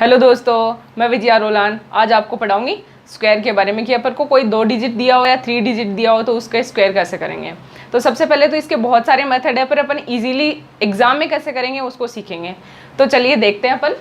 Hello दोस्तों, मैं विजया रोलान। आज आपको पढ़ाऊंगी स्क्वायर के बारे में कि अपन को कोई 2 डिजिट दिया हो या 3 डिजिट दिया हो तो उसका स्क्वायर कैसे करेंगे। तो सबसे पहले तो इसके बहुत सारे मेथड है, पर अपन इजीली एग्जाम में कैसे करेंगे उसको सीखेंगे। तो चलिए देखते हैं अपन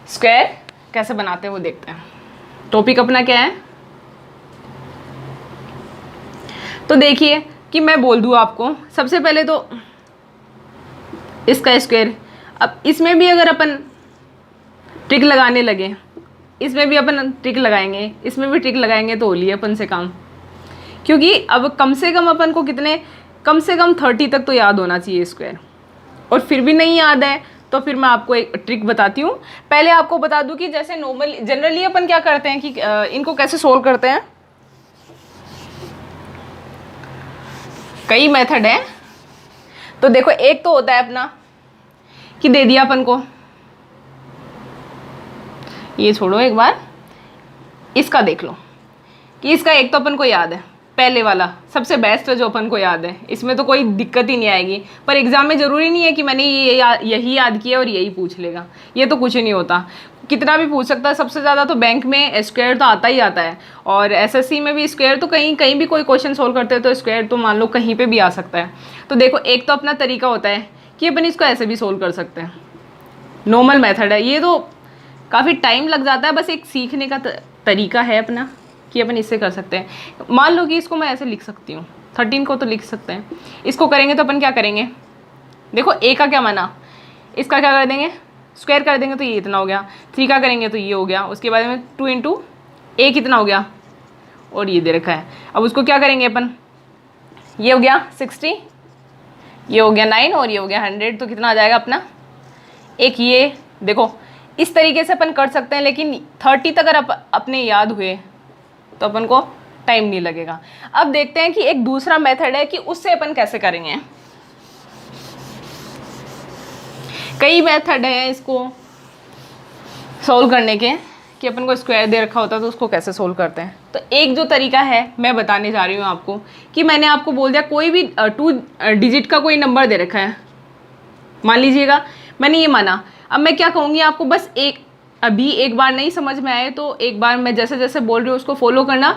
स्क्वायर कैसे बनाते हैं वो देखते हैं। टॉपिक अपना क्या है, तो देखिए कि मैं बोल दूँ आपको सबसे पहले तो इसका स्क्वायर। अब इसमें भी अगर अपन ट्रिक लगाने लगे, इसमें भी अपन ट्रिक लगाएंगे, इसमें भी ट्रिक लगाएंगे तो हो लिया अपन से काम। क्योंकि अब कम से कम अपन को कम से कम 30 तक तो याद होना चाहिए स्क्वायर, और फिर भी नहीं याद है तो फिर मैं आपको एक ट्रिक बताती हूँ। पहले आपको बता दूँ कि जैसे जनरली अपन क्या करते हैं कि इनको कैसे सोल्व करते हैं। कई मेथड है। तो देखो, एक तो होता है अपना कि दे दिया अपन को, ये छोड़ो, एक बार इसका देख लो कि इसका एक तो अपन को याद है, पहले वाला सबसे बेस्ट है जो अपन को याद है, इसमें तो कोई दिक्कत ही नहीं आएगी। पर एग्जाम में ज़रूरी नहीं है कि मैंने यही याद किया और यही पूछ लेगा, ये तो कुछ नहीं होता, कितना भी पूछ सकता है। सबसे ज़्यादा तो बैंक में स्क्वायर तो आता ही आता है, और एसएससी में भी स्क्वायर तो कहीं भी कोई क्वेश्चन सोल्व करते हैं तो स्क्वायर तो मान लो कहीं पर भी आ सकता है। तो देखो, एक तो अपना तरीका होता है कि अपन इसको ऐसे भी सोल्व कर सकते हैं, नॉर्मल मेथड है। ये तो काफ़ी टाइम लग जाता है, बस एक सीखने का तरीका है अपना कि अपन इससे कर सकते हैं। मान लो कि इसको मैं ऐसे लिख सकती हूँ, 13 को तो लिख सकते हैं। इसको करेंगे तो अपन क्या करेंगे, देखो ए का क्या माना, इसका क्या कर देंगे, स्क्वायर कर देंगे तो ये इतना हो गया। 3 का करेंगे तो ये हो गया। उसके बाद में 2 इंटू ए कितना हो गया, और ये दे रखा है। अब उसको क्या करेंगे अपन, ये हो गया 60, ये हो गया 9 और ये हो गया 100, तो कितना आ जाएगा अपना एक। ये देखो, इस तरीके से अपन कर सकते हैं, लेकिन 30 तक अगर अपने याद हुए तो अपन को टाइम नहीं लगेगा। अब देखते हैं कि एक दूसरा मेथड है कि उससे अपन कैसे करेंगे। कई मेथड हैं इसको सोल्व करने के कि अपन को स्क्वायर दे रखा होता है तो उसको कैसे सोल्व करते हैं। तो एक जो तरीका है मैं बताने जा रही हूँ आपको कि मैंने आपको बोल दिया कोई भी 2 डिजिट का कोई नंबर दे रखा है, मान लीजिएगा मैंने ये माना। अब मैं क्या कहूँगी आपको, बस अभी एक बार नहीं समझ में आए तो एक बार मैं जैसे जैसे बोल रही हूँ उसको फॉलो करना,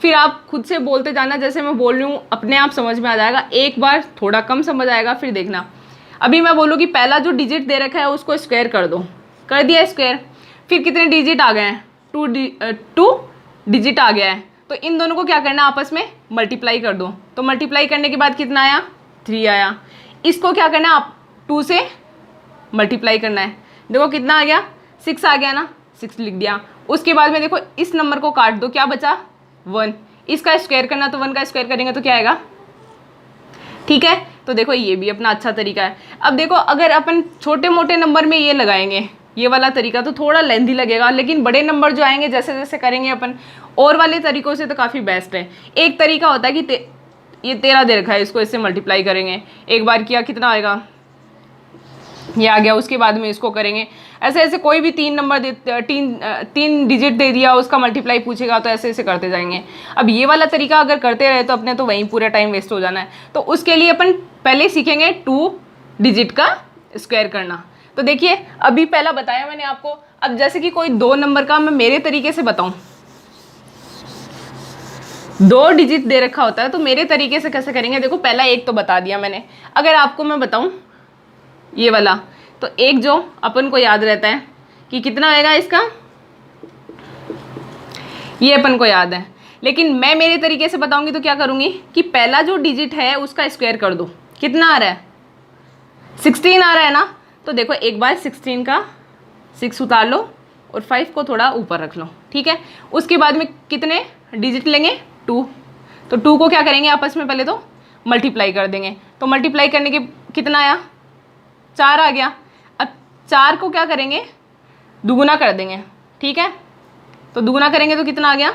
फिर आप खुद से बोलते जाना जैसे मैं बोल रही हूँ, अपने आप समझ में आ जाएगा। एक बार थोड़ा कम समझ आएगा, फिर देखना। अभी मैं बोलूँ कि पहला जो डिजिट दे रखा है उसको स्क्वायर कर दो, कर दिया स्क्वायर। फिर कितने डिजिट आ गए हैं, 2 डिजिट आ गया है, तो इन दोनों को क्या करना, आपस में मल्टीप्लाई कर दो। तो मल्टीप्लाई करने के बाद कितना आया, 3 आया। इसको क्या करना है, आप 2 से मल्टीप्लाई करना है। देखो कितना आ गया, 6 आ गया ना, 6 लिख दिया। उसके बाद में देखो इस नंबर को काट दो, क्या बचा 1। इसका स्क्वायर करना तो 1 का स्क्वायर करेंगे तो क्या आएगा, ठीक है। तो देखो ये भी अपना अच्छा तरीका है। अब देखो, अगर अपन छोटे मोटे नंबर में ये लगाएंगे ये वाला तरीका तो थोड़ा लेंथी लगेगा, लेकिन बड़े नंबर जो आएंगे जैसे जैसे करेंगे अपन और वाले तरीकों से तो काफ़ी बेस्ट है। एक तरीका होता है कि ये 13 दे रखा है, इसको इससे मल्टीप्लाई करेंगे, एक बार किया कितना आएगा, ये आ गया। उसके बाद में इसको करेंगे ऐसे ऐसे, कोई भी 3 नंबर तीन डिजिट दे दिया, उसका मल्टीप्लाई पूछेगा तो ऐसे ऐसे करते जाएंगे। अब ये वाला तरीका अगर करते रहे तो अपने तो वहीं पूरा टाइम वेस्ट हो जाना है। तो उसके लिए अपन पहले सीखेंगे 2 डिजिट का स्क्वायर करना। तो देखिए, अभी पहला बताया मैंने आपको। अब जैसे कि कोई 2 नंबर का मैं मेरे तरीके से बताऊँ, 2 डिजिट दे रखा होता है तो मेरे तरीके से कैसे करेंगे। देखो, पहला एक तो बता दिया मैंने। अगर आपको मैं बताऊँ ये वाला, तो एक जो अपन को याद रहता है कि कितना आएगा इसका, ये अपन को याद है। लेकिन मैं मेरे तरीके से बताऊंगी तो क्या करूंगी कि पहला जो डिजिट है उसका स्क्वायर कर दो। कितना आ रहा है, 16 आ रहा है ना। तो देखो एक बार 16 का 6 उतार लो और 5 को थोड़ा ऊपर रख लो, ठीक है। उसके बाद में कितने डिजिट लेंगे, 2। तो 2 को क्या करेंगे, आपस में पहले तो मल्टीप्लाई कर देंगे। तो मल्टीप्लाई करने के कितना आया, 4 आ गया। अब 4 को क्या करेंगे, दुगुना कर देंगे, ठीक है। तो दुगुना करेंगे तो कितना आ गया,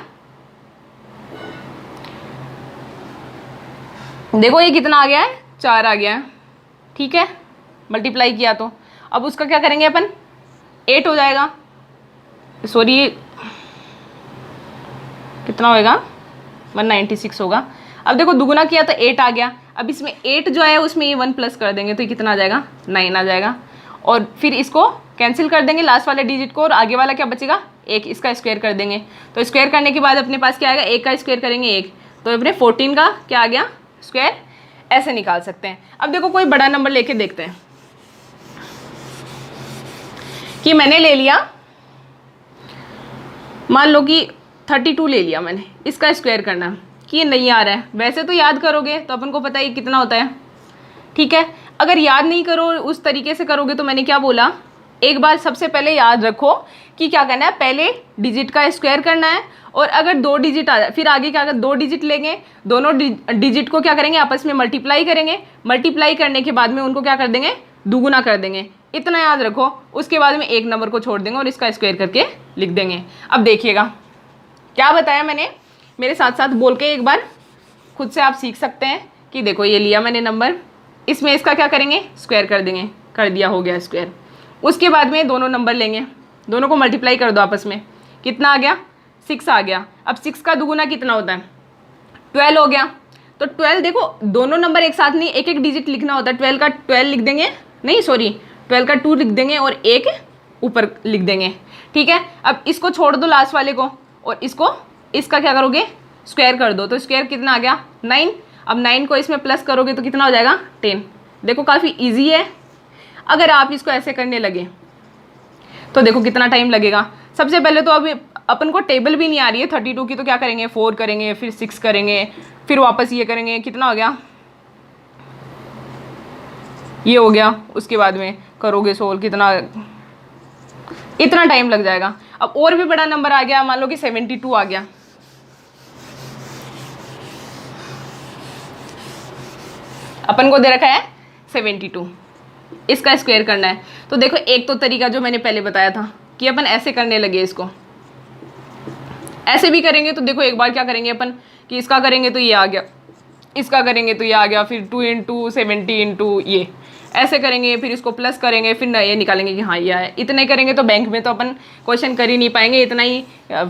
देखो ये कितना आ गया है, 4 आ गया है, ठीक है। मल्टीप्लाई किया तो अब उसका क्या करेंगे अपन, 8 हो जाएगा, सॉरी कितना होएगा, 196 होगा। अब देखो दुगुना किया तो 8 आ गया। अब इसमें 8 जो है उसमें ये 1 प्लस कर देंगे तो ये कितना आ जाएगा, 9 आ जाएगा। और फिर इसको कैंसिल कर देंगे लास्ट वाले डिजिट को, और आगे वाला क्या बचेगा, 1, इसका स्क्वायर कर देंगे। तो स्क्वायर करने के बाद अपने पास क्या आएगा, 1 का स्क्वायर करेंगे 1, तो अपने 14 का क्या आ गया स्क्वायर, ऐसे निकाल सकते हैं। अब देखो कोई बड़ा नंबर लेके देखते हैं कि मैंने ले लिया, मान लो कि 32 ले लिया मैंने, इसका स्क्वायर करना कि ये नहीं आ रहा है। वैसे तो याद करोगे तो अपन को पता है कितना होता है, ठीक है। अगर याद नहीं करो, उस तरीके से करोगे तो मैंने क्या बोला, एक बार सबसे पहले याद रखो कि क्या करना है, पहले डिजिट का स्क्वायर करना है, और अगर 2 डिजिट आ जाए फिर आगे क्या कर 2 डिजिट लेंगे, दोनों डिजिट को क्या करेंगे आपस में मल्टीप्लाई करेंगे, मल्टीप्लाई करने के बाद में उनको क्या कर देंगे, दुगुना कर देंगे। इतना याद रखो, उसके बाद में एक नंबर को छोड़ देंगे और इसका स्क्वायर करके लिख देंगे। अब देखिएगा क्या बताया मैंने, मेरे साथ साथ बोल के एक बार खुद से आप सीख सकते हैं कि देखो ये लिया मैंने नंबर, इसमें इसका क्या करेंगे स्क्वायर कर देंगे, कर दिया, हो गया स्क्वायर। उसके बाद में दोनों नंबर लेंगे, दोनों को मल्टीप्लाई कर दो आपस में, कितना आ गया 6 आ गया। अब 6 का दुगुना कितना होता है 12 हो गया। तो 12 देखो दोनों नंबर एक साथ नहीं, एक एक डिजिट लिखना होता है। 12 का 12 लिख देंगे, नहीं सॉरी 12 का 2 लिख देंगे और एक ऊपर लिख देंगे, ठीक है। अब इसको छोड़ दो लास्ट वाले को, और इसका क्या करोगे स्क्वायर कर दो, तो स्क्वायर कितना आ गया 9। अब 9 को इसमें प्लस करोगे तो कितना हो जाएगा 10। देखो काफ़ी इजी है। अगर आप इसको ऐसे करने लगे तो देखो कितना टाइम लगेगा। सबसे पहले तो अभी अपन को टेबल भी नहीं आ रही है 32 की, तो क्या करेंगे 4 करेंगे, फिर 6 करेंगे, फिर वापस ये करेंगे, कितना हो गया ये हो गया। उसके बाद में करोगे सोल्व, इतना टाइम लग जाएगा। अब और भी बड़ा नंबर आ गया, मान लो कि 72 आ गया, अपन को दे रखा है 72, इसका स्क्वायर करना है। तो देखो एक तो तरीका जो मैंने पहले बताया था कि अपन ऐसे करने लगे, इसको ऐसे भी करेंगे। तो देखो एक बार क्या करेंगे अपन कि इसका करेंगे तो ये आ गया, इसका करेंगे तो ये आ गया, फिर 2 × 70 × ये ऐसे करेंगे, फिर इसको प्लस करेंगे, फिर ये निकालेंगे कि हाँ ये आया। इतने करेंगे तो बैंक में तो अपन क्वेश्चन कर ही नहीं पाएंगे, इतना ही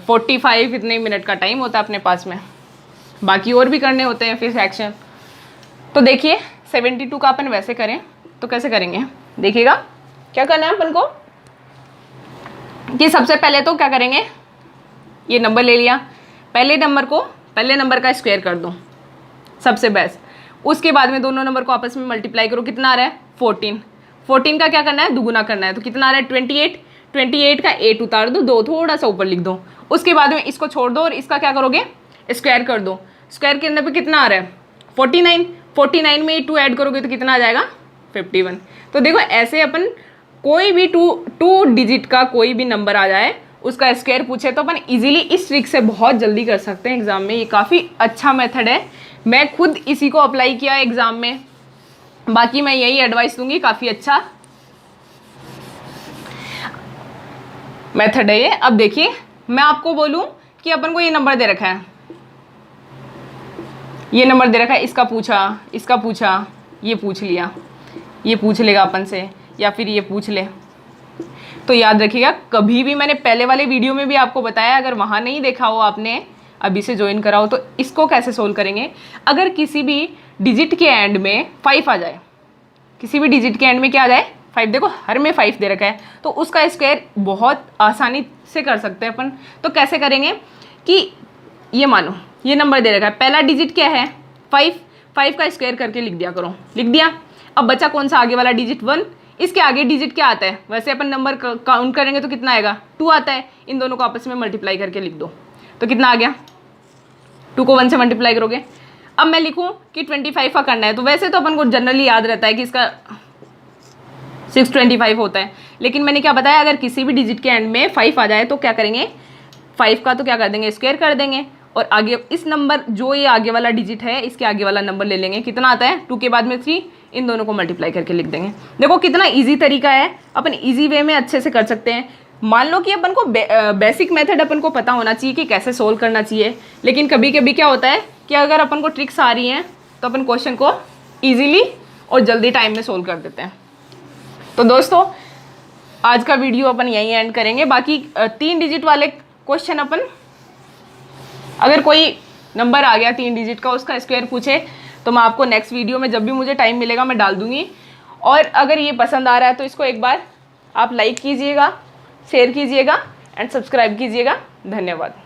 45 इतने मिनट का टाइम होता है अपने पास में, बाकी और भी करने होते हैं फिर सेक्शन। तो देखिए 72 का अपन वैसे करें तो कैसे करेंगे, देखिएगा क्या करना है अपन को कि सबसे पहले तो क्या करेंगे, ये नंबर ले लिया, पहले नंबर का स्क्वायर कर दो सबसे बेस्ट। उसके बाद में दोनों नंबर को आपस में मल्टीप्लाई करो, कितना आ रहा है 14 का क्या करना है दुगुना करना है, तो कितना आ रहा है 28 का 8 उतार दो, 2 थोड़ा सा ऊपर लिख दो। उसके बाद में इसको छोड़ दो और इसका क्या करोगे स्क्वायर कर दो। स्क्वायर करने पे कितना आ रहा है 49 में 2 ऐड करोगे तो कितना आ जाएगा 51। तो देखो ऐसे अपन कोई भी टू डिजिट का कोई भी नंबर आ जाए उसका स्क्वायर पूछे तो अपन इजीली इस ट्रिक से बहुत जल्दी कर सकते हैं एग्जाम में। ये काफ़ी अच्छा मेथड है, मैं खुद इसी को अप्लाई किया एग्जाम में, बाकी मैं यही एडवाइस दूंगी, काफ़ी अच्छा मेथड है ये। अब देखिए मैं आपको बोलूं कि अपन को ये नंबर दे रखा है, ये नंबर दे रखा है, इसका पूछा, ये पूछ लिया, ये पूछ लेगा अपन से, या फिर ये पूछ ले। तो याद रखिएगा कभी भी मैंने पहले वाले वीडियो में भी आपको बताया, अगर वहाँ नहीं देखा हो आपने अभी से ज्वाइन कराओ, तो इसको कैसे सोल्व करेंगे। अगर किसी भी डिजिट के एंड में 5 आ जाए, किसी भी डिजिट के एंड में क्या आ जाए 5, देखो हर में 5 दे रखा है, तो उसका स्क्वायर बहुत आसानी से कर सकते हैं अपन। तो कैसे करेंगे कि ये मानो ये नंबर दे रखा है, पहला डिजिट क्या है 5 का स्क्वायर करके लिख दिया करो, लिख दिया। अब बचा कौन सा आगे वाला डिजिट 1, इसके आगे डिजिट क्या आता है, वैसे अपन नंबर काउंट करेंगे तो कितना आएगा 2 आता है, इन दोनों को आपस में मल्टीप्लाई करके लिख दो तो कितना आ गया 2 को 1 से मल्टीप्लाई करोगे। अब मैं लिखूं कि 25 का करना है, तो वैसे तो अपन को जनरली याद रहता है कि इसका 625 होता है, लेकिन मैंने क्या बताया अगर किसी भी डिजिट के एंड में 5 आ जाए तो क्या करेंगे 5 का तो क्या कर देंगे स्क्वायर कर देंगे, और आगे इस नंबर जो ये आगे वाला डिजिट है इसके आगे वाला नंबर ले लेंगे, कितना आता है 2 के बाद में 3, इन दोनों को मल्टीप्लाई करके लिख देंगे। देखो कितना इजी तरीका है, अपन इजी वे में अच्छे से कर सकते हैं। मान लो कि अपन को बेसिक मेथड अपन को पता होना चाहिए कि कैसे सोल्व करना चाहिए, लेकिन कभी कभी क्या होता है कि अगर अपन को ट्रिक्स आ रही हैं तो अपन क्वेश्चन को ईजिली और जल्दी टाइम में सोल्व कर देते हैं। तो दोस्तों आज का वीडियो अपन यहीं एंड करेंगे, बाकी 3 डिजिट वाले क्वेश्चन अपन, अगर कोई नंबर आ गया 3 डिजिट का उसका स्क्वायर पूछे तो मैं आपको नेक्स्ट वीडियो में जब भी मुझे टाइम मिलेगा मैं डाल दूंगी। और अगर ये पसंद आ रहा है तो इसको एक बार आप लाइक कीजिएगा, शेयर कीजिएगा एंड सब्सक्राइब कीजिएगा। धन्यवाद।